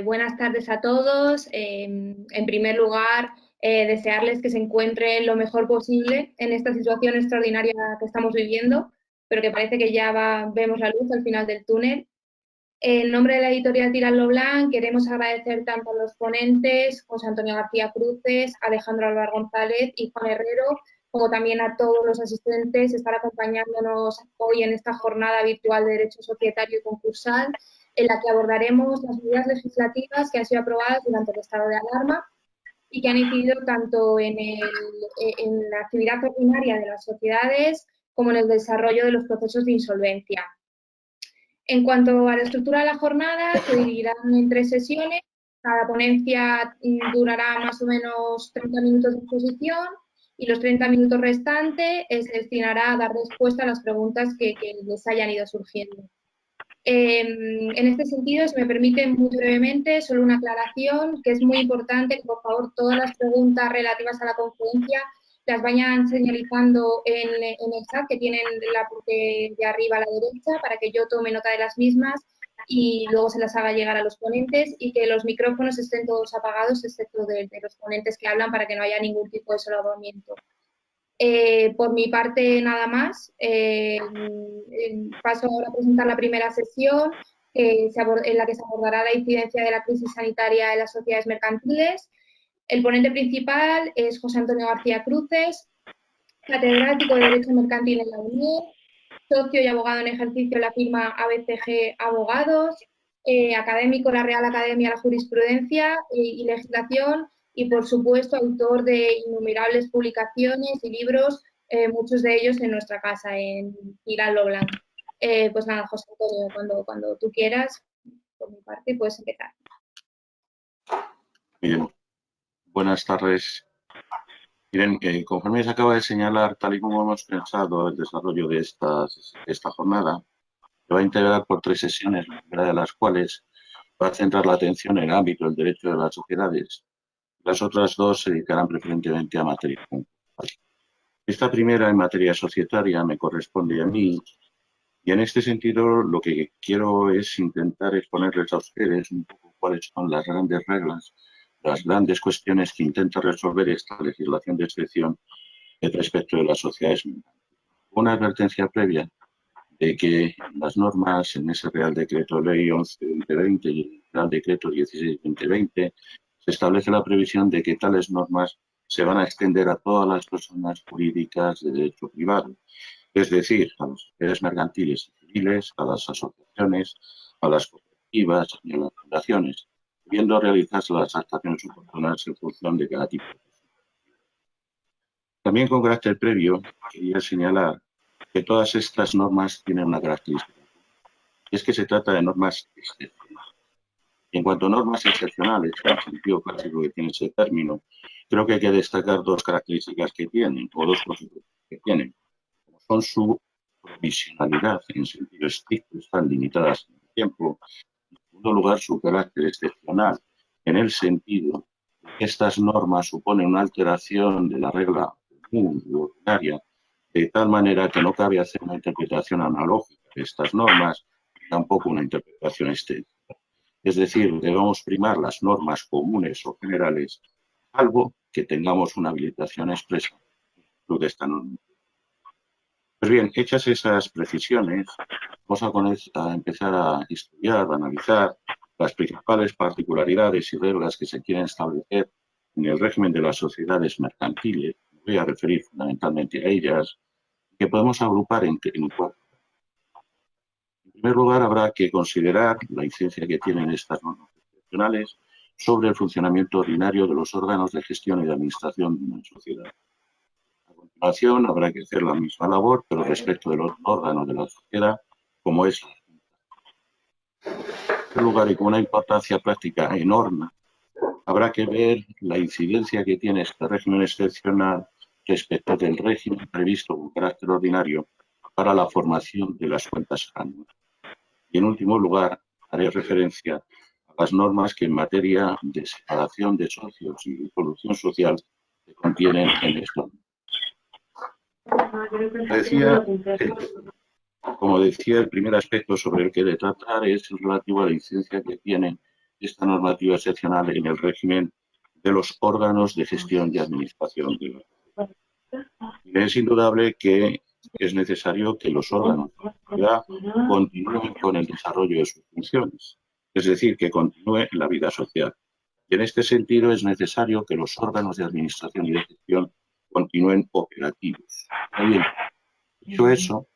Buenas tardes a todos. En primer lugar, desearles que se encuentren lo mejor posible en esta situación extraordinaria que estamos viviendo, pero que parece que ya vemos la luz al final del túnel. En nombre de la editorial Tirant-Lo Blanc, queremos agradecer tanto a los ponentes, José Antonio García Cruces, Alejandro Álvar González y Juan Herrero, como también a todos los asistentes, estar acompañándonos hoy en esta jornada virtual de Derecho Societario y Concursal, en la que abordaremos las medidas legislativas que han sido aprobadas durante el estado de alarma y que han incidido tanto en la actividad ordinaria de las sociedades como en el desarrollo de los procesos de insolvencia. En cuanto a la estructura de la jornada, se dividirán en 3 sesiones. Cada ponencia durará más o menos 30 minutos de exposición y los 30 minutos restantes se destinará a dar respuesta a las preguntas que les hayan ido surgiendo. En este sentido, si me permiten muy brevemente, solo una aclaración, que es muy importante que por favor todas las preguntas relativas a la conferencia las vayan señalizando en el chat que tienen la parte de arriba a la derecha para que yo tome nota de las mismas y luego se las haga llegar a los ponentes y que los micrófonos estén todos apagados excepto de los ponentes que hablan para que no haya ningún tipo de solapamiento. Por mi parte, nada más. Paso ahora a presentar la primera sesión en la que se abordará la incidencia de la crisis sanitaria en las sociedades mercantiles. El ponente principal es José Antonio García Cruces, catedrático de Derecho Mercantil en la UNED, socio y abogado en ejercicio de la firma ABCG Abogados, académico de la Real Academia de la Jurisprudencia y Legislación, y por supuesto autor de innumerables publicaciones y libros, muchos de ellos en nuestra casa, en Tirant-Lo Blanc. Pues nada, José Antonio, cuando tú quieras, por mi parte, puedes empezar. Bien, buenas tardes. Miren, conforme se acaba de señalar, tal y como hemos pensado el desarrollo de esta jornada, se va a integrar por 3 sesiones, la primera de las cuales va a centrar la atención en el ámbito del derecho de las sociedades. Las otras 2 se dedicarán preferentemente a materia concursal. Esta primera, en materia societaria, me corresponde a mí y en este sentido lo que quiero es intentar exponerles a ustedes un poco cuáles son las grandes reglas, las grandes cuestiones que intenta resolver esta legislación de excepción respecto de las sociedades mercantiles. Una advertencia previa de que las normas en ese Real Decreto Ley 11-2020 y el Real Decreto 16-2020 se establece la previsión de que tales normas se van a extender a todas las personas jurídicas de derecho privado, es decir, a las sociedades mercantiles y civiles, a las asociaciones, a las cooperativas y a las fundaciones, pudiendo realizarse las actuaciones oportunas en función de cada tipo de sociedad. También con carácter previo, quería señalar que todas estas normas tienen una característica, y es que se trata de normas excepcionales. Y en cuanto a normas excepcionales, en el sentido clásico que tiene ese término, creo que hay que destacar 2 características que tienen, o 2 consecuencias que tienen, como son su provisionalidad en sentido estricto, están limitadas en el tiempo, y en segundo lugar su carácter excepcional, en el sentido de que estas normas suponen una alteración de la regla común u ordinaria, de tal manera que no cabe hacer una interpretación analógica de estas normas, tampoco una interpretación extensa. Es decir, debemos primar las normas comunes o generales, salvo que tengamos una habilitación expresa de esta norma. Pues bien, hechas esas precisiones, vamos a empezar a estudiar, a analizar las principales particularidades y reglas que se quieren establecer en el régimen de las sociedades mercantiles. Me voy a referir fundamentalmente a ellas, que podemos agrupar en 4. En primer lugar, habrá que considerar la incidencia que tienen estas normas excepcionales sobre el funcionamiento ordinario de los órganos de gestión y de administración de una sociedad. A continuación, habrá que hacer la misma labor, pero respecto de los órganos de la sociedad, como es la Junta. En primer lugar, y con una importancia práctica enorme, habrá que ver la incidencia que tiene este régimen excepcional respecto del régimen previsto con carácter ordinario para la formación de las cuentas anuales. Y en último lugar, haré referencia a las normas que en materia de separación de socios y disolución social se contienen en esto. Decía, como decía, el primer aspecto sobre el que he de tratar es relativo a la incidencia que tiene esta normativa excepcional en el régimen de los órganos de gestión y administración de la. Y es indudable que es necesario que los órganos de la sociedad continúen con el desarrollo de sus funciones, es decir, que continúe la vida social. Y en este sentido es necesario que los órganos de administración y de gestión continúen operativos. Bien, dicho eso,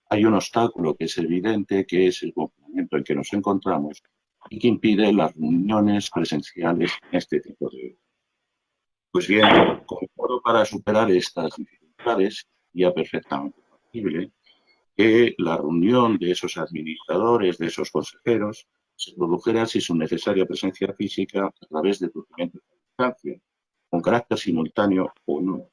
hay un obstáculo que es evidente, que es el confinamiento en que nos encontramos y que impide las reuniones presenciales en este tipo de. Pues bien, como modo para superar estas dificultades, ya perfectamente posible que la reunión de esos administradores, de esos consejeros, se produjera sin su necesaria presencia física a través de procedimientos de distancia, con carácter simultáneo o no.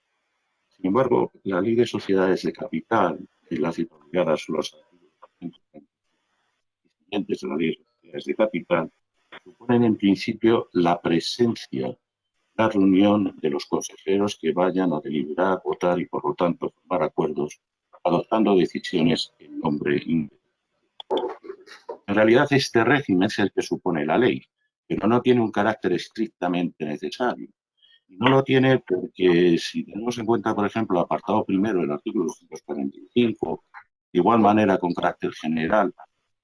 Sin embargo, la Ley de Sociedades de Capital y las obligadas los artículos de la Ley de Sociedades de Capital suponen en principio la presencia, la reunión de los consejeros que vayan a deliberar, votar y por lo tanto formar acuerdos, adoptando decisiones en nombre individual. En realidad, este régimen es el que supone la ley, pero no tiene un carácter estrictamente necesario. Y no lo tiene porque si tenemos en cuenta, por ejemplo, el apartado primero del artículo 245, de igual manera con carácter general,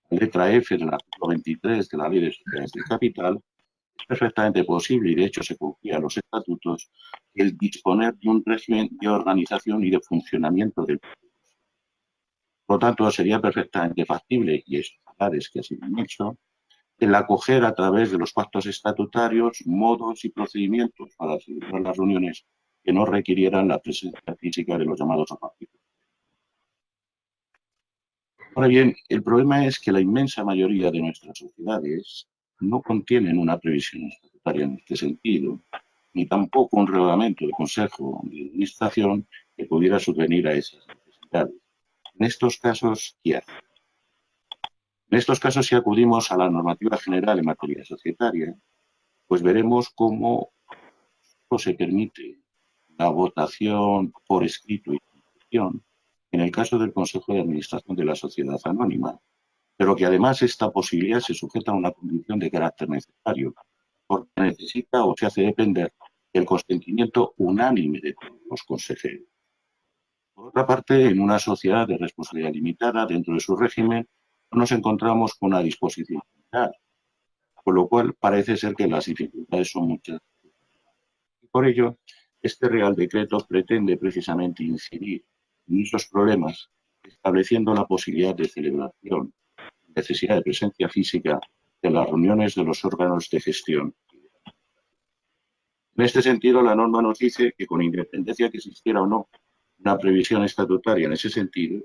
la letra F del artículo 23 de la Ley de Sociedades de Capital, es perfectamente posible, y de hecho se confía a los estatutos, el disponer de un régimen de organización y de funcionamiento del. Por lo tanto, sería perfectamente factible, y es que así lo han hecho, el acoger a través de los pactos estatutarios modos y procedimientos para celebrar las reuniones que no requirieran la presencia física de los llamados partidos. Ahora bien, el problema es que la inmensa mayoría de nuestras sociedades no contienen una previsión estatutaria en este sentido, ni tampoco un reglamento de consejo de administración que pudiera subvenir a esas necesidades. En estos casos, ¿qué hace? En estos casos, si acudimos a la normativa general en materia societaria, pues veremos cómo se permite la votación por escrito y concesión en el caso del Consejo de Administración de la Sociedad Anónima, pero que además esta posibilidad se sujeta a una condición de carácter necesario, porque necesita o se hace depender del consentimiento unánime de todos los consejeros. Por otra parte, en una sociedad de responsabilidad limitada, dentro de su régimen, no nos encontramos con una disposición general, con lo cual parece ser que las dificultades son muchas. Y por ello, este Real Decreto pretende precisamente incidir en esos problemas, estableciendo la posibilidad de celebración, necesidad de presencia física de las reuniones de los órganos de gestión. En este sentido, la norma nos dice que con independencia que existiera o no una previsión estatutaria en ese sentido,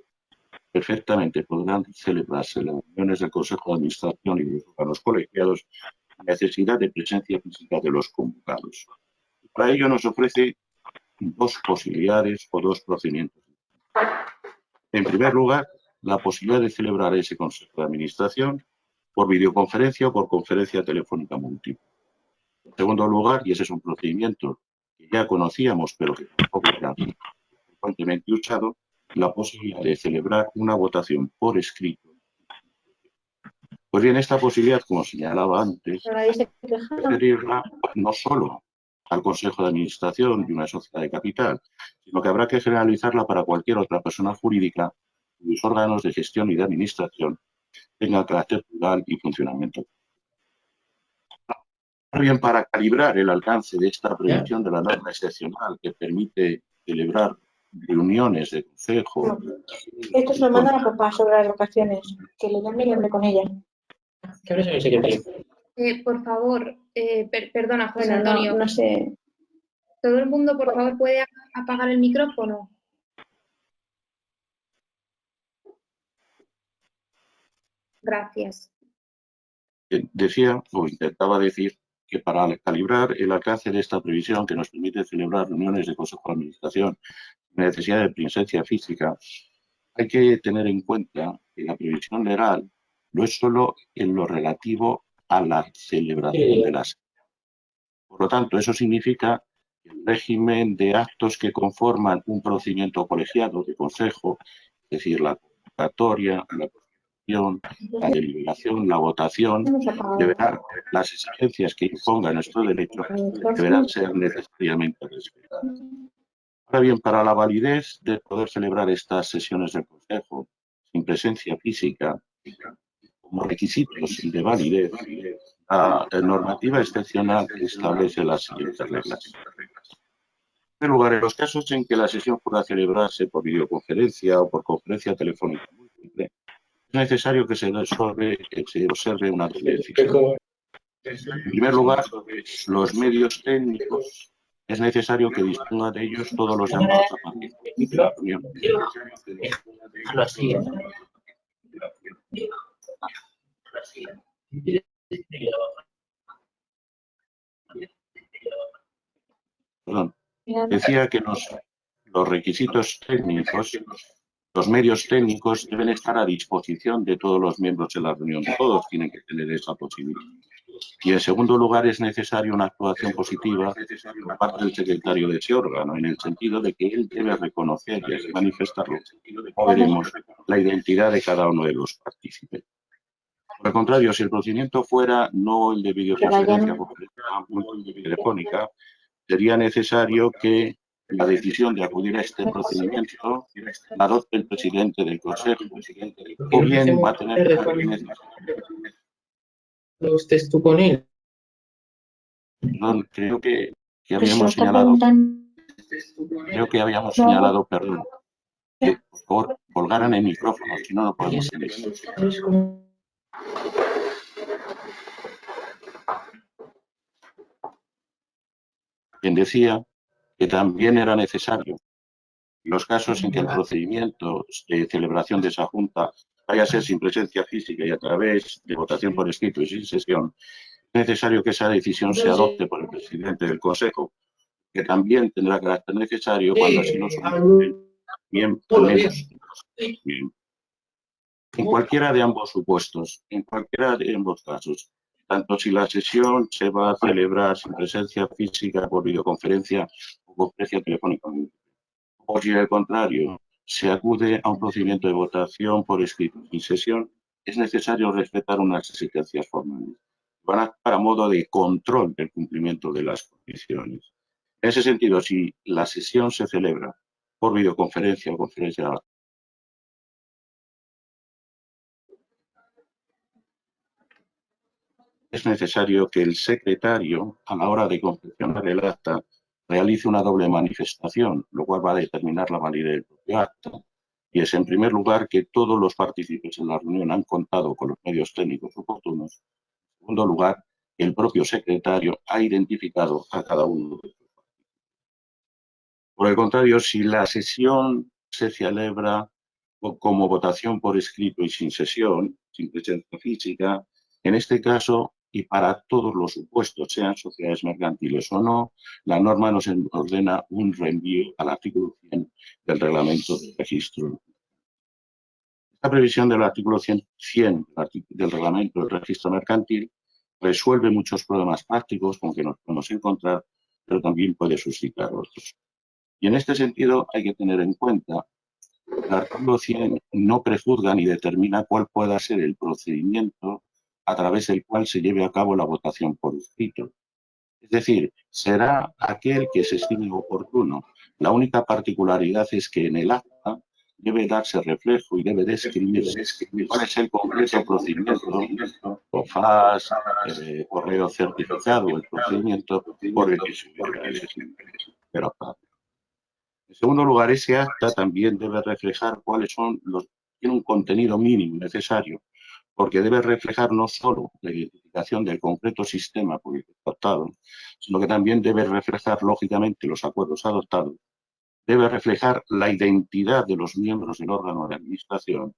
perfectamente podrán celebrarse las reuniones del Consejo de Administración y de los órganos colegiados sin necesidad de presencia física de los convocados. Para ello nos ofrece dos posibilidades o dos procedimientos. En primer lugar, la posibilidad de celebrar ese Consejo de Administración por videoconferencia o por conferencia telefónica múltiple. En segundo lugar, y ese es un procedimiento que ya conocíamos, pero que tampoco era frecuentemente usado, la posibilidad de celebrar una votación por escrito. Pues bien, esta posibilidad, como señalaba antes, referirla no solo al Consejo de Administración de una sociedad de capital, sino que habrá que generalizarla para cualquier otra persona jurídica cuyos órganos de gestión y de administración tengan carácter plural y funcionamiento. Ahora bien, para calibrar el alcance de esta previsión de la norma excepcional que permite celebrar reuniones de consejo. Esto se lo manda a papá sobre las locaciones, que le llame y hable con ella. Por favor, perdona, José Bueno, Antonio. no sé. ¿Todo el mundo, por favor, puede apagar el micrófono? Gracias. Decía, o intentaba decir, que para calibrar el alcance de esta previsión que nos permite celebrar reuniones de Consejo de Administración sin necesidad de presencia física, hay que tener en cuenta que la previsión legal no es solo en lo relativo a la celebración de las. Por lo tanto, eso significa el régimen de actos que conforman un procedimiento colegiado de consejo, es decir, la convocatoria, la constitución, la deliberación, la votación, las exigencias que imponga nuestro derecho deberán ser necesariamente respetadas. Ahora bien, para la validez de poder celebrar estas sesiones del Consejo sin presencia física, como requisitos de validez, la normativa excepcional establece las siguientes reglas. En primer lugar, en los casos en que la sesión pueda celebrarse por videoconferencia o por conferencia telefónica múltiple, es necesario que se observe una doble decisión. En primer lugar, los medios técnicos es necesario que dispongan de ellos todos los llamados a participar de la reunión. Perdón. Decía que los requisitos técnicos, los medios técnicos deben estar a disposición de todos los miembros de la reunión. Todos tienen que tener esa posibilidad. Y en segundo lugar, es necesaria una actuación positiva por parte del secretario de ese órgano, en el sentido de que él debe reconocer y así manifestarlo, como veremos, la identidad de cada uno de los partícipes. Por el contrario, si el procedimiento fuera no el de videoconferencia telefónica, sería necesario que la decisión de acudir a este procedimiento la adopte el presidente del Consejo, o bien va a tener ¿Usted tú con él? Perdón, habíamos señalado, perdón, que por favor colgaran el micrófono, si no, no podemos seguir. Quien decía que también era necesario los casos en que el procedimiento de celebración de esa junta vaya a ser sin presencia física y a través de votación por escrito y sin sesión, es necesario que esa decisión se adopte por el presidente del Consejo, que también tendrá carácter necesario cuando así lo soliciten bien, al menos bien. En cualquiera de ambos supuestos, en cualquiera de ambos casos, tanto si la sesión se va a celebrar sin presencia física por videoconferencia o conferencia telefónica, o si al contrario se acude a un procedimiento de votación por escrito sin sesión, es necesario respetar unas exigencias formales. Van a actuar a modo de control del cumplimiento de las condiciones. En ese sentido, si la sesión se celebra por videoconferencia o conferencia, es necesario que el secretario, a la hora de confeccionar el acta, realice una doble manifestación, lo cual va a determinar la validez del propio acta. Y es, en primer lugar, que todos los partícipes en la reunión han contado con los medios técnicos oportunos. En segundo lugar, el propio secretario ha identificado a cada uno de ellos. Por el contrario, si la sesión se celebra como votación por escrito y sin sesión, sin presencia física, en este caso, y para todos los supuestos, sean sociedades mercantiles o no, la norma nos ordena un reenvío al artículo 100 del reglamento del registro. Esta previsión del artículo 100 del reglamento del registro mercantil resuelve muchos problemas prácticos con que nos podemos encontrar, pero también puede suscitar otros. Y en este sentido hay que tener en cuenta que el artículo 100 no prejuzga ni determina cuál pueda ser el procedimiento a través del cual se lleve a cabo la votación por escrito. Es decir, será aquel que se estime oportuno. La única particularidad es que en el acta debe darse reflejo y debe describirse cuál es el concreto procedimiento, o FAS, correo certificado, el procedimiento por el que se pero en segundo lugar, ese acta también debe reflejar cuáles son tiene un contenido mínimo necesario, porque debe reflejar no solo la identificación del concreto sistema por el que está adoptado, sino que también debe reflejar, lógicamente, los acuerdos adoptados, debe reflejar la identidad de los miembros del órgano de administración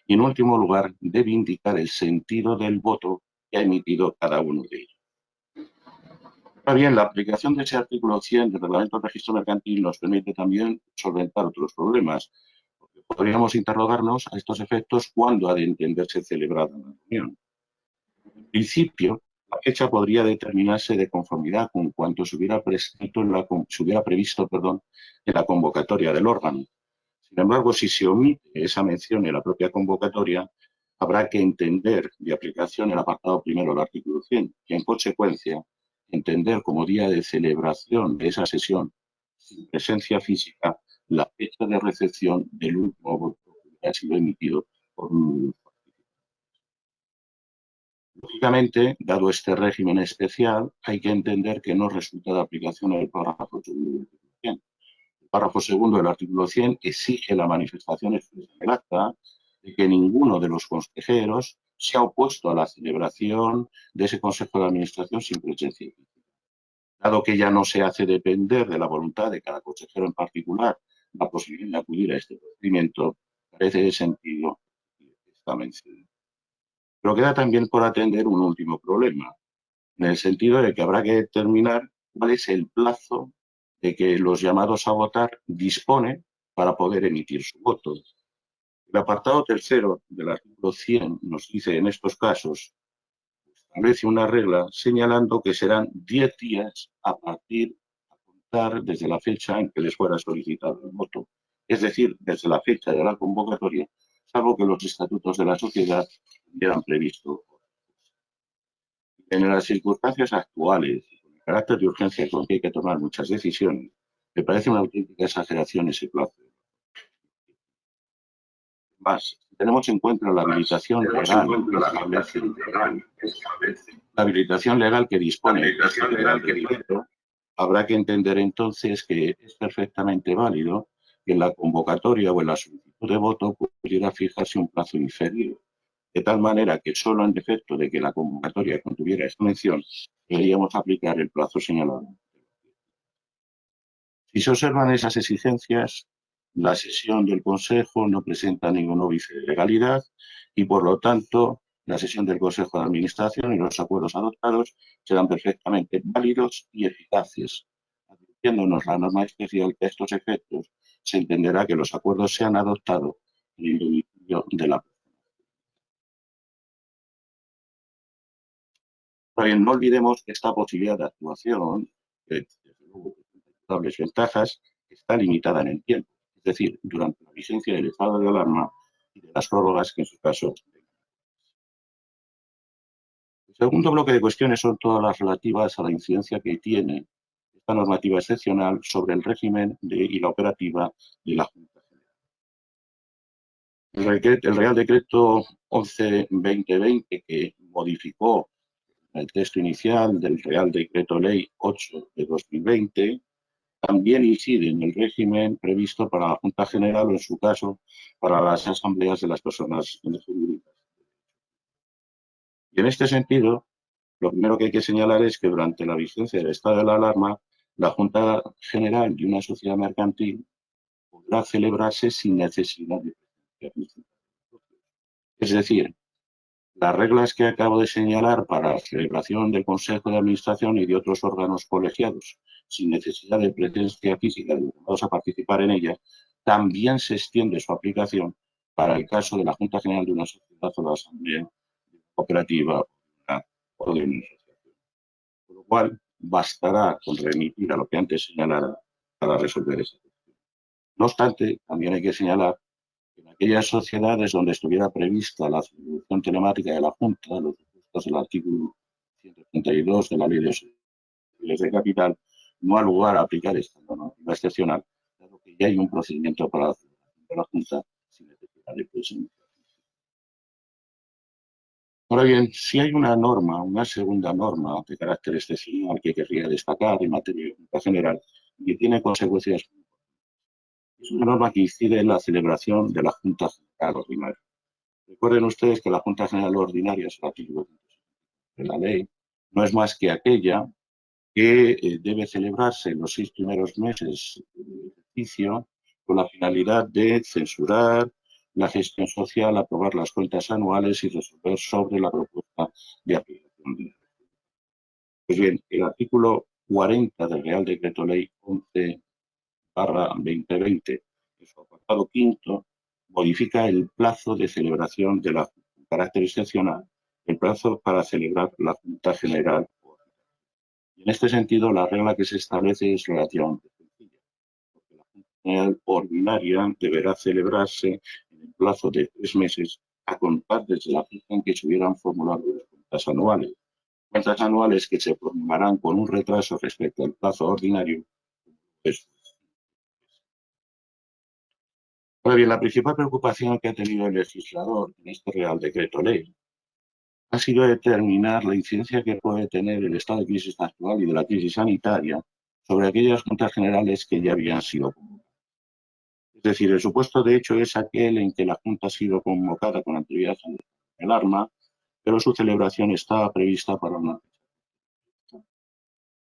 y, en último lugar, debe indicar el sentido del voto que ha emitido cada uno de ellos. Ahora bien, la aplicación de ese artículo 100 del Reglamento del Registro Mercantil nos permite también solventar otros problemas. Porque podríamos interrogarnos a estos efectos cuándo ha de entenderse celebrada la reunión. En principio, La fecha podría determinarse de conformidad con cuanto se hubiera previsto en la convocatoria del órgano. Sin embargo, si se omite esa mención en la propia convocatoria, habrá que entender de aplicación el apartado primero del artículo 100 y, en consecuencia, entender como día de celebración de esa sesión sin presencia física la fecha de recepción del último voto que ha sido emitido por un. Lógicamente, dado este régimen especial, hay que entender que no resulta de aplicación el párrafo segundo del artículo 100. El párrafo segundo del artículo 100 exige la manifestación expresa en el acta de que ninguno de los consejeros se ha opuesto a la celebración de ese Consejo de Administración sin presencia física. Dado que ya no se hace depender de la voluntad de cada consejero en particular la posibilidad de acudir a este procedimiento, carece de sentido esta mención. Pero queda también por atender un último problema, en el sentido de que habrá que determinar cuál es el plazo de que los llamados a votar disponen para poder emitir su voto. El apartado tercero del artículo 100 nos dice en estos casos, establece una regla señalando que serán 10 días a partir a contar desde la fecha en que les fuera solicitado el voto, es decir, desde la fecha de la convocatoria, salvo que los estatutos de la sociedad hubieran previsto. En las circunstancias actuales, con el carácter de urgencia con que hay que tomar muchas decisiones, me parece una auténtica exageración ese plazo. Más, si tenemos en cuenta la habilitación legal que dispone, habrá que entender entonces que es perfectamente válido que en la convocatoria o en la solicitud de voto pudiera fijarse un plazo inferior, de tal manera que solo en defecto de que la convocatoria contuviera esta mención, deberíamos aplicar el plazo señalado. Si se observan esas exigencias, la sesión del Consejo no presenta ningún óbice de legalidad y, por lo tanto, la sesión del Consejo de Administración y los acuerdos adoptados serán perfectamente válidos y eficaces. Advirtiéndonos la norma especial que a estos efectos se entenderá que los acuerdos se han adoptado en el domicilio de la persona. Pero bien, no olvidemos que esta posibilidad de actuación, que desde luego presenta notables ventajas, está limitada en el tiempo, es decir, durante la vigencia del estado de alarma y de las prórrogas que en su caso. El segundo bloque de cuestiones son todas las relativas a la incidencia que tiene esta normativa excepcional sobre el régimen y la operativa de la Junta General. El Real Decreto 11-2020, que modificó el texto inicial del Real Decreto Ley 8 de 2020, también incide en el régimen previsto para la Junta General o, en su caso, para las asambleas de las personas jurídicas. Y en este sentido, lo primero que hay que señalar es que durante la vigencia del estado de la alarma, la Junta General de una sociedad mercantil podrá celebrarse sin necesidad de presencia. Es decir, las reglas que acabo de señalar para la celebración del Consejo de Administración y de otros órganos colegiados sin necesidad de presencia física de los llamados a participar en ella, también se extiende su aplicación para el caso de la Junta General de una sociedad o la asamblea cooperativa o de una asociación. Con lo cual, bastará con remitir a lo que antes señalara para resolver esa cuestión. No obstante, también hay que señalar que en aquellas sociedades donde estuviera prevista la celebración telemática de la Junta, los supuestos del artículo 132 de la Ley de Sociedades de Capital, no ha lugar a aplicar esta normativa excepcional, dado que ya hay un procedimiento para la celebración de la Junta sin necesidad de presencia. Ahora bien, si hay una norma, una segunda norma de carácter excepcional que querría destacar en materia de Junta General y que tiene consecuencias, es una norma que incide en la celebración de la Junta General Ordinaria. Recuerden ustedes que la Junta General Ordinaria es el artículo de la ley, no es más que aquella que debe celebrarse en los 6 primeros meses del ejercicio con la finalidad de censurar la gestión social, aprobar las cuentas anuales y resolver sobre la propuesta de aplicación de la ley. Pues bien, el artículo 40 del Real Decreto Ley 11/2020, en su apartado quinto, modifica el plazo de celebración de la carácter excepcional el plazo para celebrar la Junta General. Y en este sentido, la regla que se establece es relativamente sencilla, porque la Junta General ordinaria deberá celebrarse en el plazo de 3 meses a contar desde la fecha en que se hubieran formulado las cuentas anuales. Cuentas anuales que se formularán con un retraso respecto al plazo ordinario. Ahora bien, la principal preocupación que ha tenido el legislador en este Real Decreto Ley ha sido determinar la incidencia que puede tener el estado de crisis actual y de la crisis sanitaria sobre aquellas juntas generales que ya habían sido convocadas. Es decir, el supuesto de hecho es aquel en que la Junta ha sido convocada con anterioridad al alarma, pero su celebración estaba prevista para una fecha.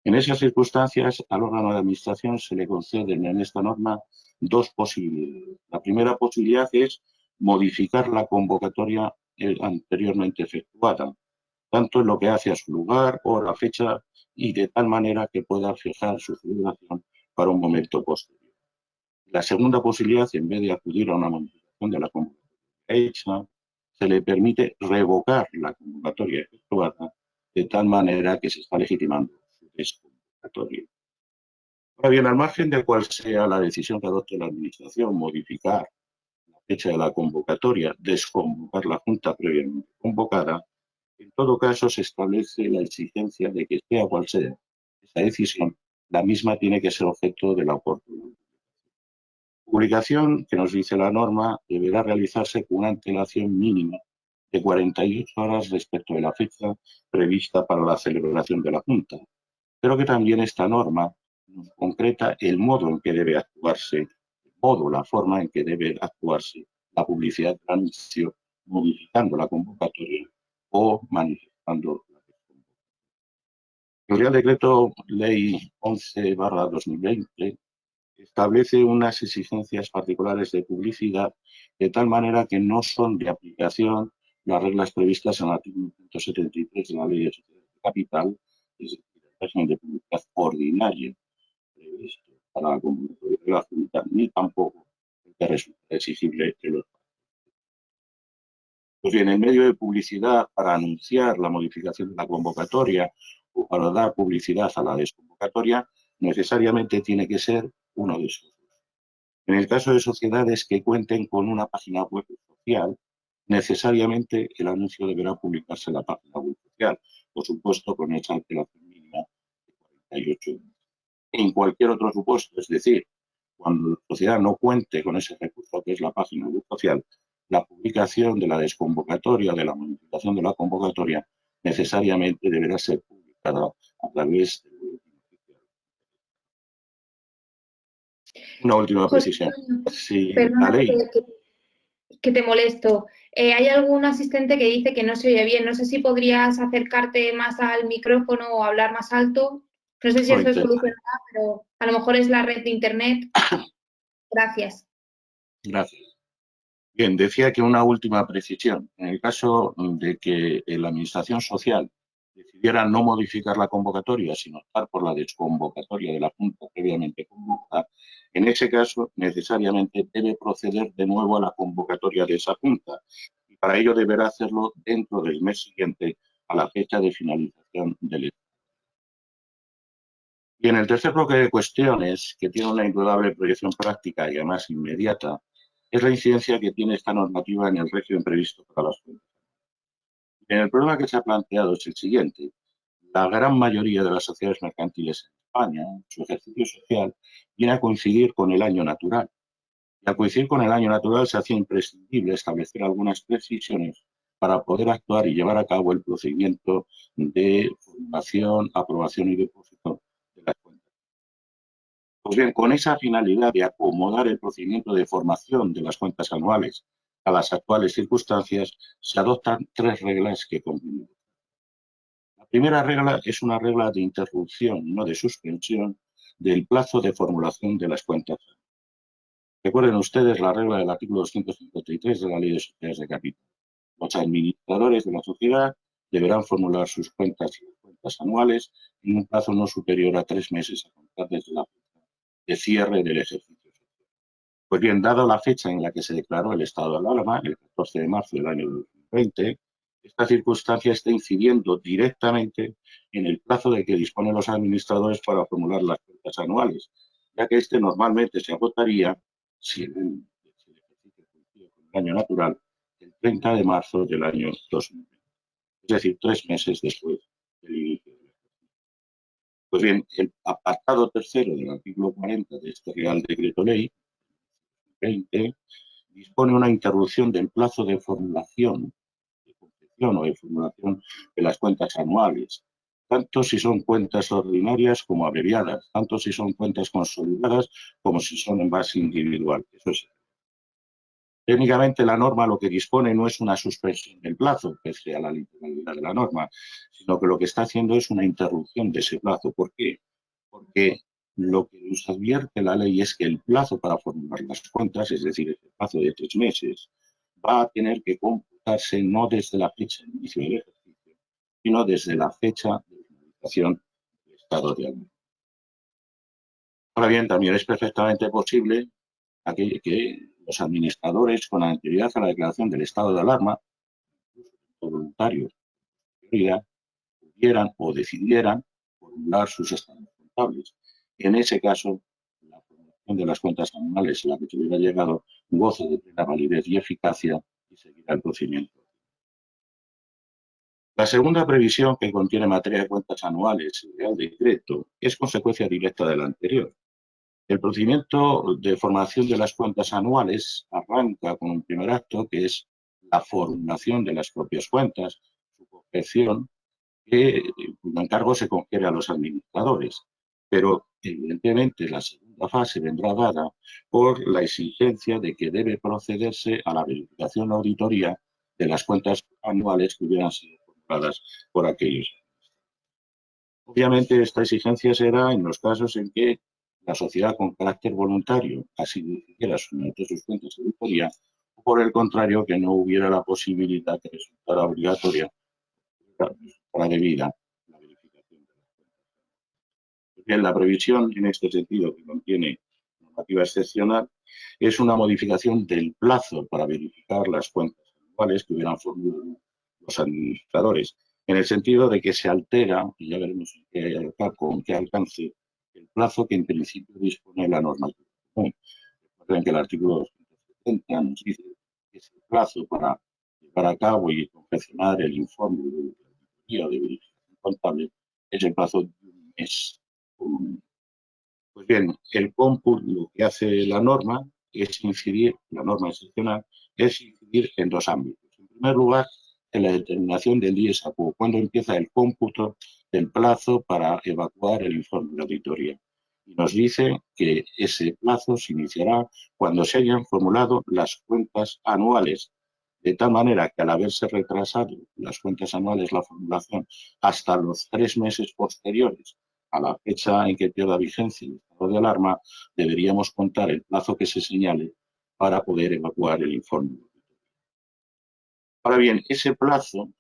En esas circunstancias, al órgano de administración se le conceden en esta norma 2 posibilidades. La primera posibilidad es modificar la convocatoria anteriormente efectuada, tanto en lo que hace a su lugar o la fecha, y de tal manera que pueda fijar su celebración para un momento posterior. La segunda posibilidad, en vez de acudir a una modificación de la convocatoria hecha, se le permite revocar la convocatoria efectuada de tal manera que se está legitimando su desconvocatoria. Ahora bien, al margen de cuál sea la decisión que adopte la Administración, modificar la fecha de la convocatoria, desconvocar la Junta previamente convocada, en todo caso se establece la exigencia de que sea cual sea esa decisión, la misma tiene que ser objeto de la oportuna publicación, que nos dice la norma, deberá realizarse con una antelación mínima de 48 horas respecto de la fecha prevista para la celebración de la Junta, pero que también esta norma nos concreta el modo en que debe actuarse, la forma en que debe actuarse la publicidad del anuncio, modificando la convocatoria o manifestando la desconvocatoria. El Real Decreto Ley 11/2020 establece unas exigencias particulares de publicidad de tal manera que no son de aplicación las reglas previstas en el artículo 173 de la Ley de Sociedades de Capital, es decir, el régimen de publicidad ordinaria previsto para la convocatoria de la Junta, ni tampoco el que resulta exigible de los. Pues bien, el medio de publicidad para anunciar la modificación de la convocatoria o para dar publicidad a la desconvocatoria necesariamente tiene que ser uno de esos. En el caso de sociedades que cuenten con una página web social, necesariamente el anuncio deberá publicarse en la página web social, por supuesto con esa antelación mínima de 48 horas. En cualquier otro supuesto, es decir, cuando la sociedad no cuente con ese recurso que es la página web social, la publicación de la desconvocatoria, de la modificación de la convocatoria, necesariamente deberá ser publicada a través del boletín oficial. Una última José precisión. Si la perdona ley que te molesto. Hay algún asistente que dice que no se oye bien. No sé si podrías acercarte más al micrófono o hablar más alto. No sé si lo eso es intenta. solucionará, pero a lo mejor es la red de internet. Gracias. Gracias. Bien, decía que una última precisión. En el caso de que la Administración Social decidiera no modificar la convocatoria, sino optar por la desconvocatoria de la Junta previamente convocada, en ese caso necesariamente debe proceder de nuevo a la convocatoria de esa Junta y para ello deberá hacerlo dentro del mes siguiente a la fecha de finalización del estado. Y en el tercer bloque de cuestiones, que tiene una indudable proyección práctica y además inmediata, es la incidencia que tiene esta normativa en el régimen previsto para las cuentas. El problema que se ha planteado es el siguiente. La gran mayoría de las sociedades mercantiles en España, su ejercicio social, viene a coincidir con el año natural. Y al coincidir con el año natural se hacía imprescindible establecer algunas precisiones para poder actuar y llevar a cabo el procedimiento de formulación, aprobación y depósito de las cuentas. Pues bien, con esa finalidad de acomodar el procedimiento de formación de las cuentas anuales a las actuales circunstancias, se adoptan 3 reglas que complementan. La primera regla es una regla de interrupción, no de suspensión, del plazo de formulación de las cuentas. Recuerden ustedes la regla del artículo 253 de la Ley de Sociedades de Capital. Los administradores de la sociedad deberán formular sus cuentas y las cuentas anuales en un plazo no superior a 3 meses a contar desde la fecha de cierre del ejercicio social. Pues bien, dado la fecha en la que se declaró el estado de alarma, el 14 de marzo del año 2020, esta circunstancia está incidiendo directamente en el plazo de que disponen los administradores para formular las cuentas anuales, ya que este normalmente se agotaría, si el ejercicio coincide con el año natural, el 30 de marzo del año 2020, es decir, 3 meses después del inicio del ejercicio. Pues bien, el apartado tercero del artículo 40 de este Real Decreto Ley 20 dispone una interrupción del plazo de formulación, de confección o de formulación de las cuentas anuales, tanto si son cuentas ordinarias como abreviadas, tanto si son cuentas consolidadas como si son en base individual. Eso es. Técnicamente la norma lo que dispone no es una suspensión del plazo, pese a la literalidad de la norma, sino que lo que está haciendo es una interrupción de ese plazo. ¿Por qué? Porque lo que nos advierte la ley es que el plazo para formular las cuentas, es decir, el plazo de 3 meses, va a tener que computarse no desde la fecha de inicio del ejercicio, sino desde la fecha de finalización del estado de alarma. Ahora bien, también es perfectamente posible que los administradores, con anterioridad a la declaración del estado de alarma, voluntarios, pudieran o decidieran formular sus estados contables. En ese caso, la formulación de las cuentas anuales a la que se hubiera llegado goza de plena validez y eficacia y seguirá el procedimiento. La segunda previsión que contiene materia de cuentas anuales, el Real Decreto, es consecuencia directa de la anterior. El procedimiento de formación de las cuentas anuales arranca con un primer acto, que es la formulación de las propias cuentas, su confección, cuyo encargo se confiere a los administradores. Pero, evidentemente, la segunda fase vendrá dada por la exigencia de que debe procederse a la verificación o auditoría de las cuentas anuales que hubieran sido formuladas por aquellos. Obviamente, esta exigencia será en los casos en que la sociedad con carácter voluntario así decidiera someter sus cuentas de auditoría, o por el contrario, que no hubiera la posibilidad que resultara obligatoria para debida la verificación de las cuentas. Bien, la previsión en este sentido que contiene normativa excepcional es una modificación del plazo para verificar las cuentas anuales que hubieran formulado los administradores, en el sentido de que se altera, y ya veremos con qué alcance, el plazo que en principio dispone la normativa común. Recuerden que el artículo 270 nos dice que es el plazo para llevar a cabo y confeccionar el informe de auditoría de verificación contable es el plazo de un mes. Pues bien, el cómputo lo que hace la norma es incidir, la norma excepcional, es incidir en 2 ámbitos. En primer lugar, en la determinación del dies a quo, cuando empieza el cómputo del plazo para evacuar el informe de auditoría. Y nos dice que ese plazo se iniciará cuando se hayan formulado las cuentas anuales, de tal manera que al haberse retrasado las cuentas anuales, la formulación, hasta los 3 meses posteriores a la fecha en que pierda vigencia el estado de alarma, deberíamos contar el plazo que se señale para poder evacuar el informe. Ahora bien, ese plazo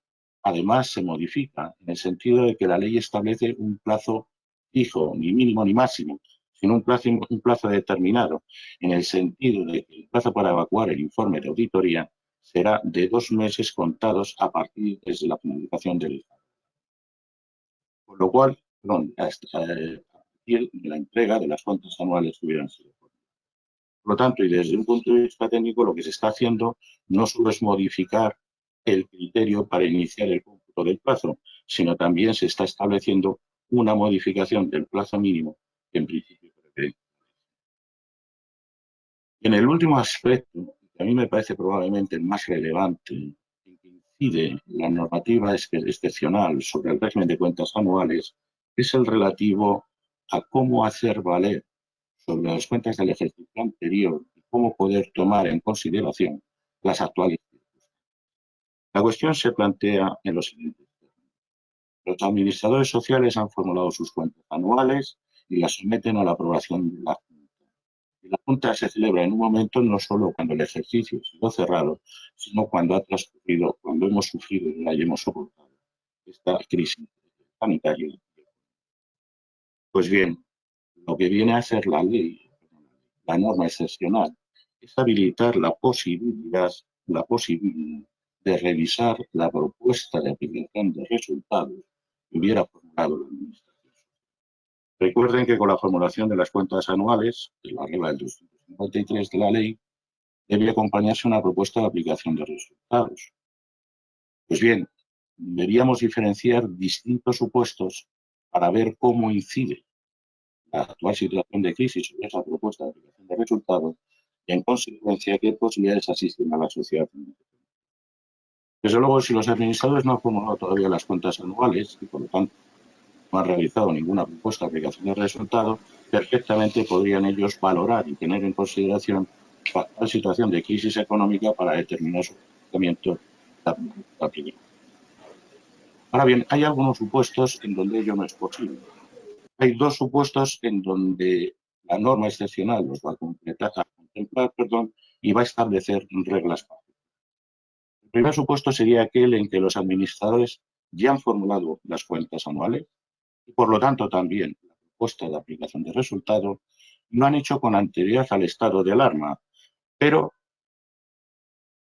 además se modifica en el sentido de que la ley establece un plazo fijo, ni mínimo ni máximo, sino un plazo determinado, en el sentido de que el plazo para evacuar el informe de auditoría será de 2 meses contados a partir de la finalización del estado. Con lo cual, a partir de la entrega de las cuentas anuales que hubieran sido. Por lo tanto, y desde un punto de vista técnico, lo que se está haciendo no solo es modificar el criterio para iniciar el cómputo del plazo, sino también se está estableciendo una modificación del plazo mínimo que en principio prevé. Y en el último aspecto, que a mí me parece probablemente el más relevante, en que incide la normativa excepcional sobre el régimen de cuentas anuales, es el relativo a cómo hacer valer sobre las cuentas del ejercicio anterior y cómo poder tomar en consideración las actuales. La cuestión se plantea en los siguientes términos. Los administradores sociales han formulado sus cuentas anuales y las someten a la aprobación de la Junta. Y la Junta se celebra en un momento no solo cuando el ejercicio ha sido cerrado, sino cuando ha transcurrido, cuando hemos sufrido y la hemos soportado esta crisis sanitaria. Pues bien, lo que viene a ser la ley, la norma excepcional, es habilitar la posibilidad de revisar la propuesta de aplicación de resultados que hubiera formulado la Administración. Recuerden que con la formulación de las cuentas anuales, de la regla del 253 de la ley, debe acompañarse una propuesta de aplicación de resultados. Pues bien, deberíamos diferenciar distintos supuestos para ver cómo incide la actual situación de crisis sobre esa propuesta de aplicación de resultados y, en consecuencia, qué posibilidades asisten a la sociedad. Desde luego, si los administradores no han formulado todavía las cuentas anuales y, por lo tanto, no han realizado ninguna propuesta de aplicación de resultados, perfectamente podrían ellos valorar y tener en consideración la actual situación de crisis económica para determinar su comportamiento de aplicación. Ahora bien, hay algunos supuestos en donde ello no es posible. Hay dos supuestos en donde la norma excepcional los va a contemplar, y va a establecer reglas básicas. El primer supuesto sería aquel en que los administradores ya han formulado las cuentas anuales y, por lo tanto, también la propuesta de aplicación de resultado, lo han hecho con anterioridad al estado de alarma, pero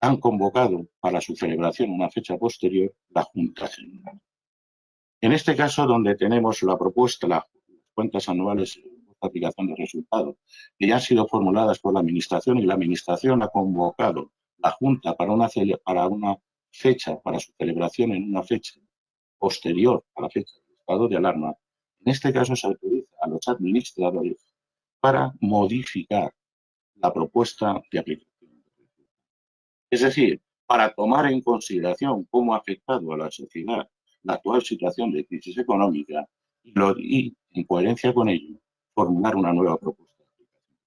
han convocado para su celebración en una fecha posterior la Junta General. En este caso, donde tenemos la propuesta, las cuentas anuales de aplicación de resultados, que ya han sido formuladas por la Administración y la Administración ha convocado la Junta para una fecha, para su celebración en una fecha posterior a la fecha del estado de alarma, en este caso se autoriza a los administradores para modificar la propuesta de aplicación. Es decir, para tomar en consideración cómo ha afectado a la sociedad la actual situación de crisis económica y, en coherencia con ello, formular una nueva propuesta de aplicación.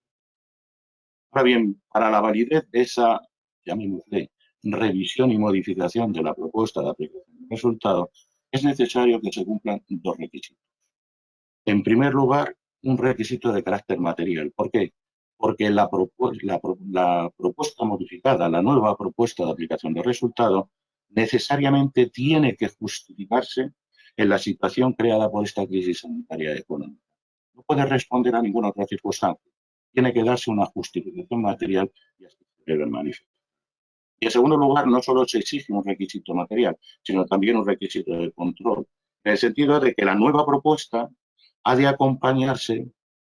Ahora bien, para la validez de esa, llamémosle, revisión y modificación de la propuesta de aplicación de resultados, es necesario que se cumplan dos requisitos. En primer lugar, un requisito de carácter material. ¿Por qué? Porque la propuesta modificada, la nueva propuesta de aplicación de resultado, necesariamente tiene que justificarse en la situación creada por esta crisis sanitaria y económica. No puede responder a ninguna otra circunstancia. Tiene que darse una justificación material y así se debe manifestar. Y en segundo lugar, no solo se exige un requisito material, sino también un requisito de control, en el sentido de que la nueva propuesta ha de acompañarse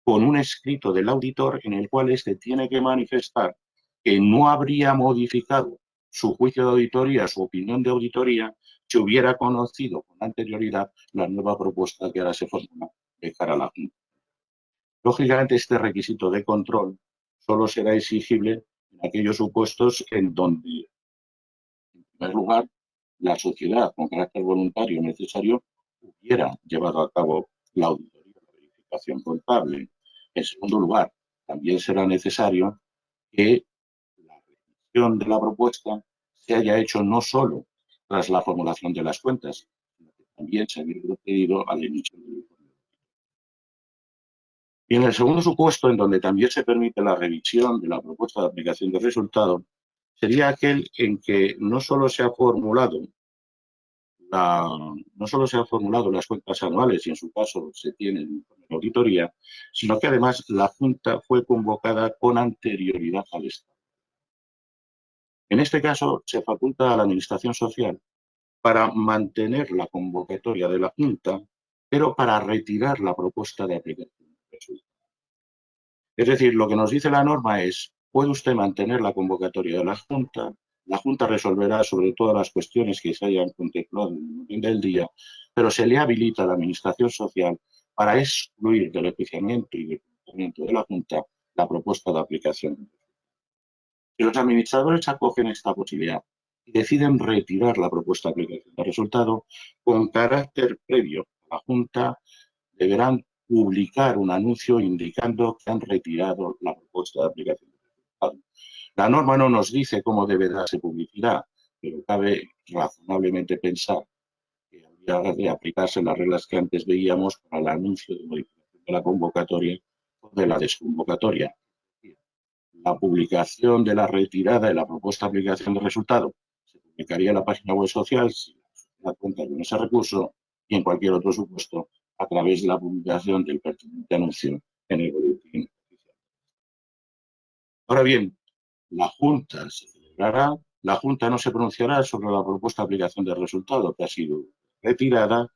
con un escrito del auditor en el cual éste tiene que manifestar que no habría modificado su juicio de auditoría, su opinión de auditoría, si hubiera conocido con anterioridad la nueva propuesta que ahora se formula de cara a la Junta. Lógicamente, este requisito de control solo será exigible en aquellos supuestos en donde, en primer lugar, la sociedad con carácter voluntario necesario hubiera llevado a cabo la auditoría, la verificación contable. En segundo lugar, también será necesario que la revisión de la propuesta se haya hecho no solo tras la formulación de las cuentas, sino que también se haya procedido a la emisión del informe. Y en el segundo supuesto, en donde también se permite la revisión de la propuesta de aplicación de resultado, sería aquel en que no solo se ha formulado las cuentas anuales y en su caso se tiene el informe de auditoría, sino que además la Junta fue convocada con anterioridad al Estado. En este caso se faculta a la Administración Social para mantener la convocatoria de la Junta, pero para retirar la propuesta de aplicación de resultados. Es decir, lo que nos dice la norma es, puede usted mantener la convocatoria de la Junta resolverá sobre todas las cuestiones que se hayan contemplado en el orden del día, pero se le habilita a la Administración Social para excluir del enjuiciamiento y del comportamiento de la Junta la propuesta de aplicación. Si los administradores acogen esta posibilidad y deciden retirar la propuesta de aplicación de resultado, con carácter previo a la Junta deberán publicar un anuncio indicando que han retirado la propuesta de aplicación de resultado. La norma no nos dice cómo debe darse publicidad, pero cabe razonablemente pensar que habría de aplicarse las reglas que antes veíamos para el anuncio de modificación de la convocatoria o de la desconvocatoria. La publicación de la retirada de la propuesta de aplicación de resultado se publicaría en la página web social si la sociedad cuenta con ese recurso y en cualquier otro supuesto a través de la publicación del pertinente anuncio en el boletín oficial. Ahora bien, la Junta se celebrará La Junta no se pronunciará sobre la propuesta de aplicación del resultado, que ha sido retirada,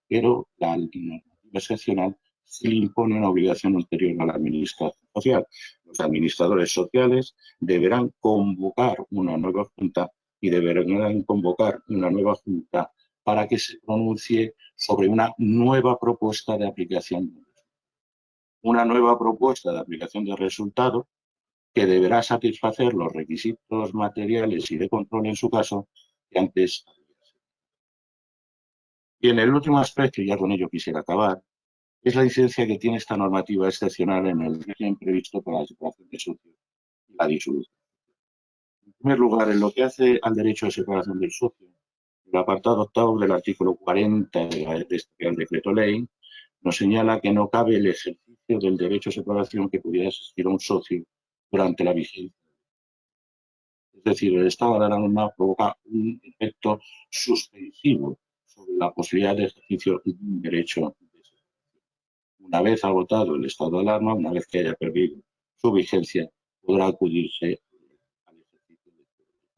pero la normativa excepcional sí le impone una obligación ulterior a la administración social. Los administradores sociales deberán convocar una nueva Junta y deberán convocar una nueva Junta para que se pronuncie sobre una nueva propuesta de aplicación. Una nueva propuesta de aplicación del resultado que deberá satisfacer los requisitos materiales y de control en su caso que antes. Y en el último aspecto, y ya con ello quisiera acabar, es la incidencia que tiene esta normativa excepcional en el régimen previsto para la separación de socios y la disolución. En primer lugar, en lo que hace al derecho de separación del socio, el apartado octavo del artículo 40 de este Real Decreto Ley nos señala que no cabe el ejercicio del derecho de separación que pudiera existir a un socio durante la vigencia. Es decir, el estado de alarma provoca un efecto suspensivo sobre la posibilidad de ejercicio de un derecho de separación. Una vez agotado el estado de alarma, una vez que haya perdido su vigencia, podrá acudirse al ejercicio de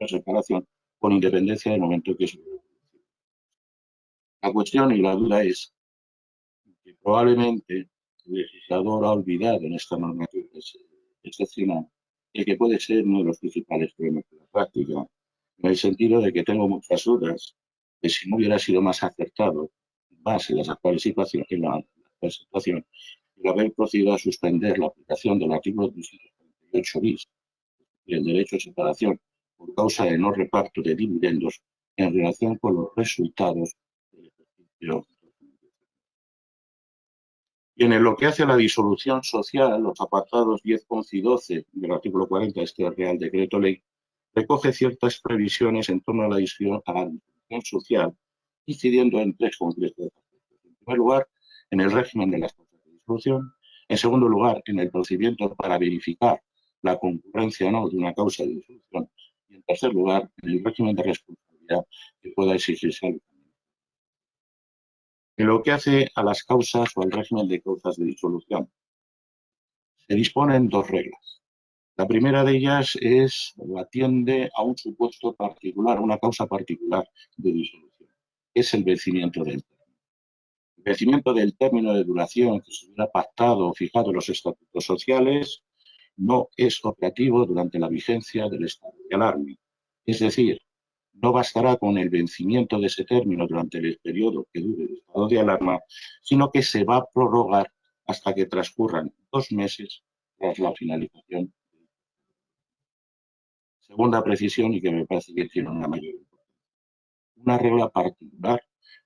la separación con independencia del momento que se produce. La cuestión y la duda es que probablemente el legislador ha olvidado en esta normativa excepcional el que puede ser uno de los principales problemas de la práctica, en el sentido de que tengo muchas dudas de si no hubiera sido más acertado, más en las actuales situaciones, en la actual situación, el haber procedido a suspender la aplicación del artículo 348 bis y el derecho de separación por causa de no reparto de dividendos en relación con los resultados del ejercicio. Y en lo que hace a la disolución social, los apartados 10, 11 y 12 del artículo 40 de este Real Decreto Ley recoge ciertas previsiones en torno a la disolución social, incidiendo en tres concretos aspectos. En primer lugar, en el régimen de las causas de disolución. En segundo lugar, en el procedimiento para verificar la concurrencia o no de una causa de disolución. Y en tercer lugar, en el régimen de responsabilidad que pueda exigirse al. En lo que hace a las causas o al régimen de causas de disolución, se disponen dos reglas. La primera de ellas es o atiende a un supuesto particular, una causa particular de disolución, que es el vencimiento del término. El vencimiento del término de duración que se hubiera pactado o fijado en los estatutos sociales no es operativo durante la vigencia del estado de alarma. Es decir, no bastará con el vencimiento de ese término durante el periodo que dure el estado de alarma, sino que se va a prorrogar hasta que transcurran 2 meses tras la finalización. Segunda precisión, y que me parece que tiene una mayor importancia. Una regla particular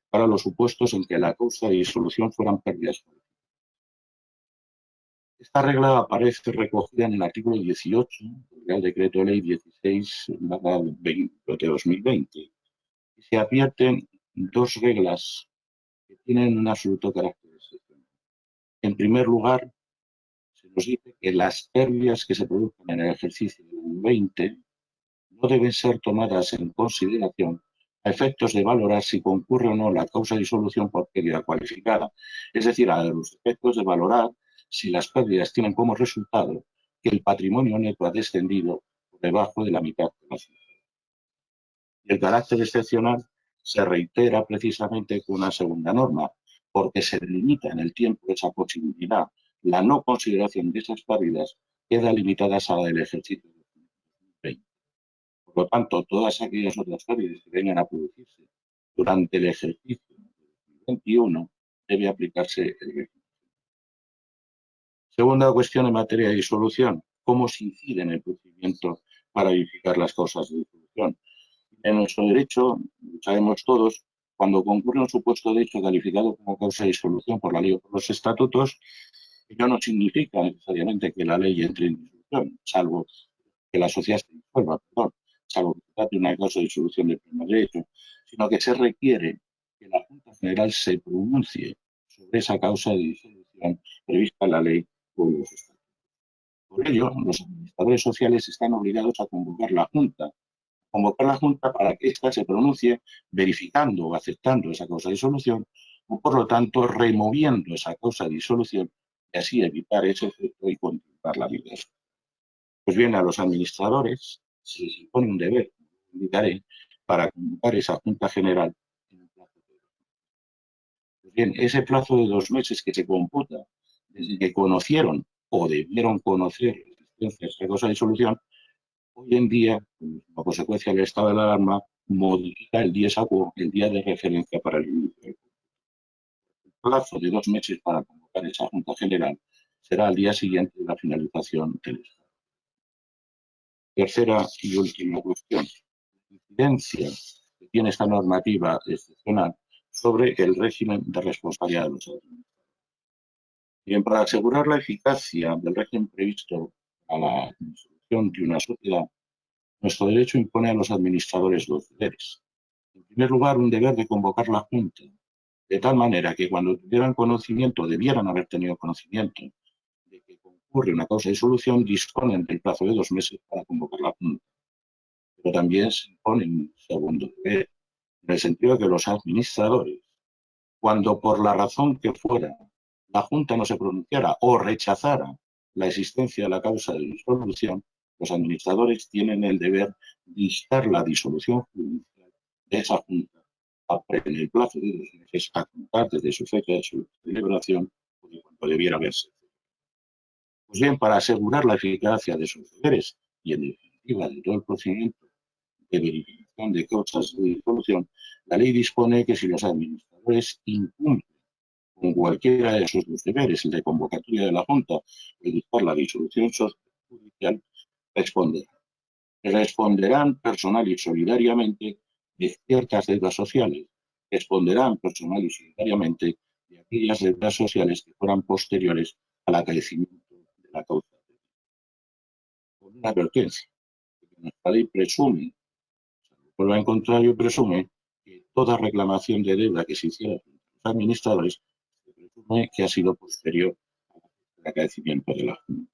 para los supuestos en que la causa de disolución fueran pérdidas. Esta regla aparece recogida en el artículo 18 del Real Decreto Ley 16/20 de 2020. Y se advierten dos reglas que tienen un absoluto carácter excepcional. En primer lugar, se nos dice que las pérdidas que se produzcan en el ejercicio del 20 no deben ser tomadas en consideración a efectos de valorar si concurre o no la causa de disolución por pérdida cualificada. Es decir, a los efectos de valorar si las pérdidas tienen como resultado que el patrimonio neto ha descendido por debajo de la mitad de la cifra. Y el carácter excepcional se reitera precisamente con una segunda norma, porque se limita en el tiempo esa posibilidad. La no consideración de esas pérdidas queda limitada a la del ejercicio de 2020. Por lo tanto, todas aquellas otras pérdidas que vengan a producirse durante el ejercicio de 2021 debe aplicarse el régimen. Segunda cuestión en materia de disolución, ¿cómo se incide en el procedimiento para verificar las causas de disolución? En nuestro derecho, sabemos todos, cuando concurre un supuesto de hecho calificado como causa de disolución por la ley o por los estatutos, ello no significa necesariamente que la ley entre en disolución, salvo que la sociedad se disuelva, salvo que se trate de una causa de disolución del primer derecho, sino que se requiere que la Junta General se pronuncie sobre esa causa de disolución prevista en la ley o en los estatutos. Por ello, los administradores sociales están obligados a convocar la Junta para que ésta se pronuncie verificando o aceptando esa causa de disolución o, por lo tanto, removiendo esa causa de disolución y así evitar ese efecto y continuar la vida. Pues bien, a los administradores se les impone un deber, indicaré, para convocar esa Junta General en un plazo de 2 meses. Pues bien, ese plazo de 2 meses que se computa desde que conocieron o debieron conocer la existencia de esa causa de disolución, hoy en día, como consecuencia del estado de alarma, modifica el dies quo, el día de referencia para el inicio. El plazo de 2 meses para convocar esa Junta General será al día siguiente de la finalización del estado. Tercera y última cuestión. La incidencia que tiene esta normativa excepcional sobre el régimen de responsabilidad de los administradores. Bien, para asegurar la eficacia del régimen previsto a la disolución de una sociedad, nuestro derecho impone a los administradores 2 deberes. En primer lugar, un deber de convocar la Junta, de tal manera que cuando tuvieran conocimiento, debieran haber tenido conocimiento de que concurre una causa de disolución, disponen del plazo de 2 meses para convocar la Junta. Pero también se impone un segundo deber, en el sentido de que los administradores, cuando por la razón que fuera la Junta no se pronunciara o rechazara la existencia de la causa de disolución, los administradores tienen el deber de instar la disolución judicial de esa Junta en el plazo de 2 meses a contar desde su fecha de su celebración o de cuando debiera verse. Pues bien, para asegurar la eficacia de sus deberes y en definitiva de todo el procedimiento de verificación de causas de disolución, la ley dispone que si los administradores incumplen con cualquiera de sus 2 deberes, el de convocatoria de la Junta o el de dictar la disolución judicial, responderán personal y solidariamente de ciertas deudas sociales, responderán personal y solidariamente de aquellas deudas sociales que fueran posteriores al acaecimiento de la causa. Con una advertencia, que nuestra ley presume, por lo contrario, presume que toda reclamación de deuda que se hiciera por los administradores se presume que ha sido posterior al acaecimiento de la Junta.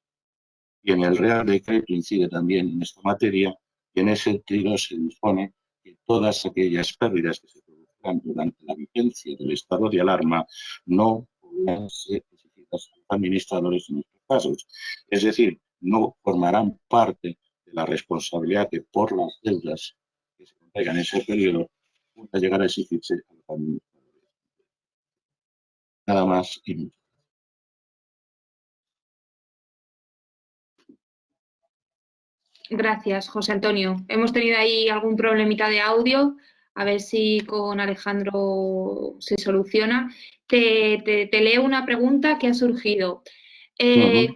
Y en el Real Decreto incide también en esta materia y en ese sentido se dispone que todas aquellas pérdidas que se produzcan durante la vigencia del estado de alarma no podrán ser exigidas a los administradores en estos casos. Es decir, no formarán parte de la responsabilidad que por las deudas que se contraigan en ese periodo pueda llegar a exigirse a los administradores. Nada más y muchas gracias. Gracias, José Antonio. Hemos tenido ahí algún problemita de audio, a ver si con Alejandro se soluciona. Te leo una pregunta que ha surgido.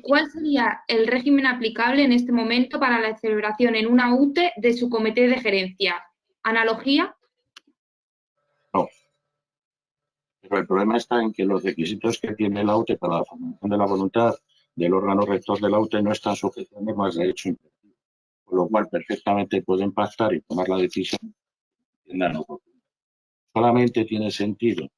¿Cuál sería el régimen aplicable en este momento para la celebración en una UTE de su comité de gerencia? ¿Analogía? No. Pero el problema está en que los requisitos que tiene la UTE para la formación de la voluntad del órgano rector de la UTE no están sujetos a normas de derecho imperativo, con lo cual perfectamente pueden pactar y tomar la decisión que entiendan oportuna. Solamente tiene sentido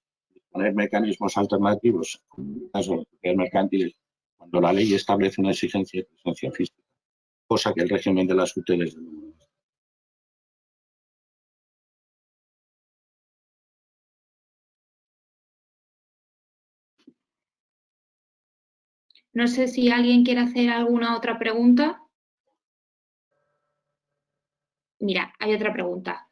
poner mecanismos alternativos, como en el caso de los sociedades mercantiles, cuando la ley establece una exigencia de presencia física, cosa que el régimen de las UTE desde luego no es. No sé si alguien quiere hacer alguna otra pregunta. Mira, hay otra pregunta.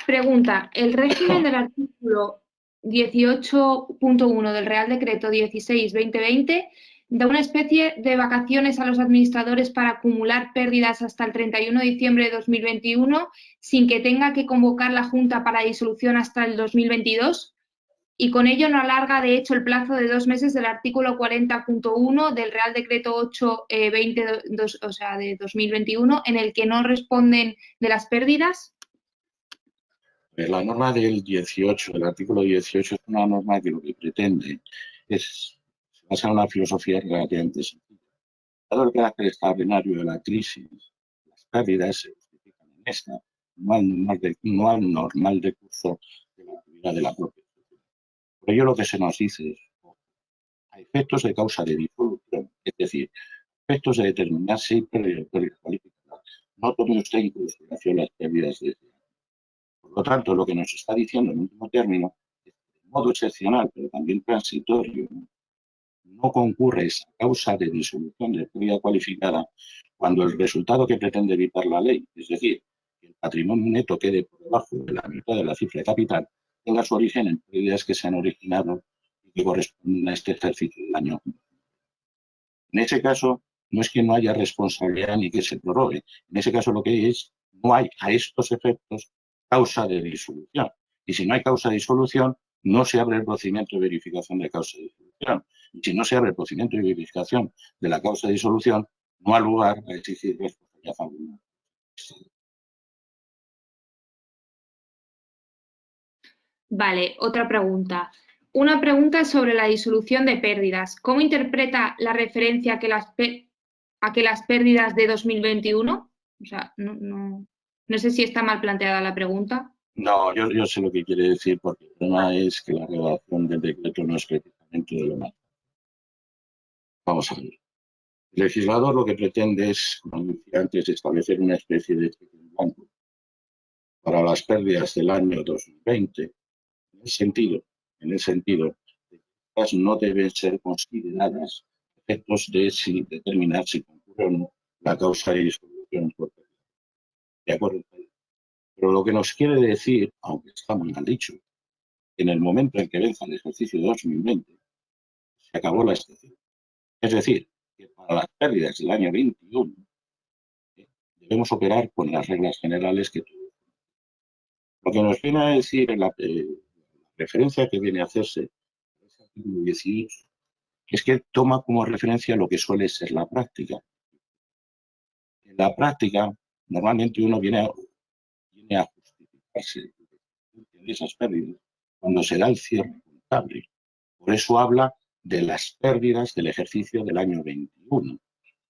Pregunta, ¿el régimen del artículo 18.1 del Real Decreto 16/2020 da una especie de vacaciones a los administradores para acumular pérdidas hasta el 31 de diciembre de 2021 sin que tenga que convocar la Junta para disolución hasta el 2022? Y con ello no alarga, de hecho, el plazo de 2 meses del artículo 40.1 del Real Decreto 8/20, o sea, de 2021, en el que no responden de las pérdidas. La norma del 18, el artículo 18, es una norma que lo que pretende es, se basa en una filosofía relativamente sencilla. Dado el carácter extraordinario de la crisis, las pérdidas se justifican en esta, no al normal decurso de la actividad de la propia sociedad. Por ello, lo que se nos dice es, a efectos de causa de disolución, es decir, a efectos de determinar si hay pérdidas cualificadas, no tome usted en consideración las pérdidas de este año. Por lo tanto, lo que nos está diciendo en último término es que de modo excepcional, pero también transitorio, no concurre esa causa de disolución de pérdida cualificada cuando el resultado que pretende evitar la ley, es decir, patrimonio neto quede por debajo de la mitad de la cifra de capital, tenga su origen en pérdidas que se han originado y que corresponden a este ejercicio del año. En ese caso, no es que no haya responsabilidad ni que se prorrogue. En ese caso, lo que es, no hay a estos efectos causa de disolución. Y si no hay causa de disolución, no se abre el procedimiento de verificación de causa de disolución. Y si no se abre el procedimiento de verificación de la causa de disolución, no ha lugar a exigir responsabilidad alguna. Vale, otra pregunta. Una pregunta sobre la disolución de pérdidas. ¿Cómo interpreta la referencia a que las pérdidas de 2021? O sea, no sé si está mal planteada la pregunta. No, yo sé lo que quiere decir, porque el problema es que la redacción del decreto no es precisamente de lo más. Vamos a ver. El legislador lo que pretende es, como decía antes, establecer una especie de cheque en blanco para las pérdidas del año 2020, en el sentido de que estas no deben ser consideradas efectos de determinar si concurre o no la causa de disolución por pérdida. ¿De acuerdo? Pero lo que nos quiere decir, aunque está muy mal dicho, en el momento en que venza el ejercicio de 2020, se acabó la excepción. Es decir, que para las pérdidas del año 21 debemos operar con las reglas generales que tuvimos. Lo que nos viene a decir en la referencia que viene a hacerse en el artículo 18 es que toma como referencia lo que suele ser la práctica. En la práctica, normalmente uno viene a justificarse de esas pérdidas cuando se da el cierre contable. Por eso habla de las pérdidas del ejercicio del año 21.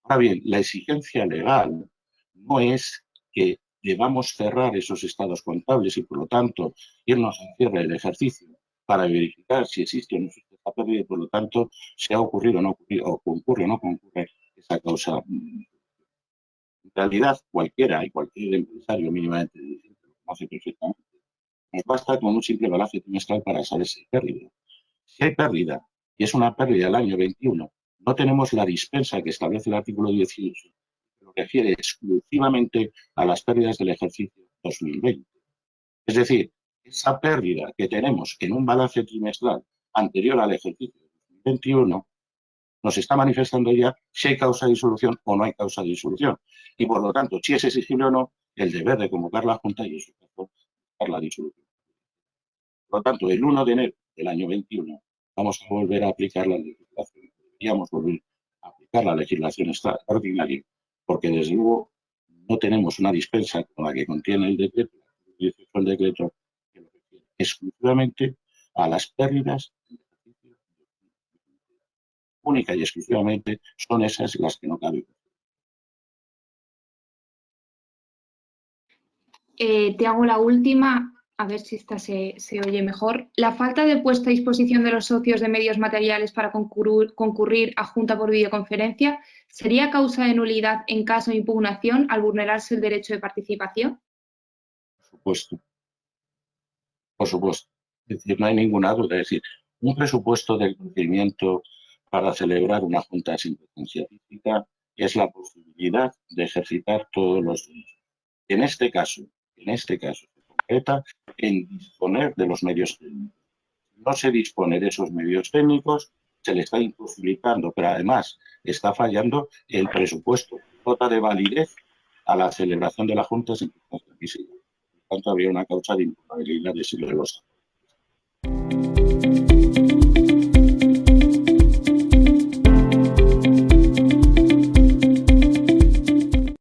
Ahora bien, la exigencia legal no es que debamos cerrar esos estados contables y, por lo tanto, irnos al cierre del ejercicio para verificar si existe o no existe esta pérdida y, por lo tanto, si ha ocurrido o no ocurrido, o concurre o no concurre esa causa. En realidad, cualquier empresario mínimamente diligente lo conoce perfectamente. Nos basta con un simple balance trimestral para saber si hay pérdida. Si hay pérdida, y es una pérdida del año 21, no tenemos la dispensa que establece el artículo 18, que lo refiere exclusivamente a las pérdidas del ejercicio 2020. Es decir, esa pérdida que tenemos en un balance trimestral anterior al ejercicio 2021 nos está manifestando ya si hay causa de disolución o no hay causa de disolución. Y por lo tanto, si es exigible o no, el deber de convocar la Junta y, en su caso, la disolución. Por lo tanto, el 1 de enero del año 21 vamos a volver a aplicar la legislación. Deberíamos volver a aplicar la legislación ordinaria, porque desde luego no tenemos una dispensa con la que contiene el decreto, el decreto que lo refiere exclusivamente a las pérdidas del ejercicio. Única y exclusivamente son esas las que no caben. Te hago la última, a ver si esta se oye mejor. La falta de puesta a disposición de los socios de medios materiales para concurrir a junta por videoconferencia sería causa de nulidad en caso de impugnación al vulnerarse el derecho de participación. Por supuesto. Por supuesto. Es decir, no hay ninguna duda. Es decir, un presupuesto del procedimiento para celebrar una junta sin presencia física es la posibilidad de ejercitar todos los derechos. En este caso, se concreta en disponer de los medios técnicos. Si no se dispone de esos medios técnicos, se le está imposibilitando, pero además está fallando el presupuesto, dota de validez a la celebración de la junta sin presencia física. Por tanto, habría una causa de improbabilidad de siglo de los años.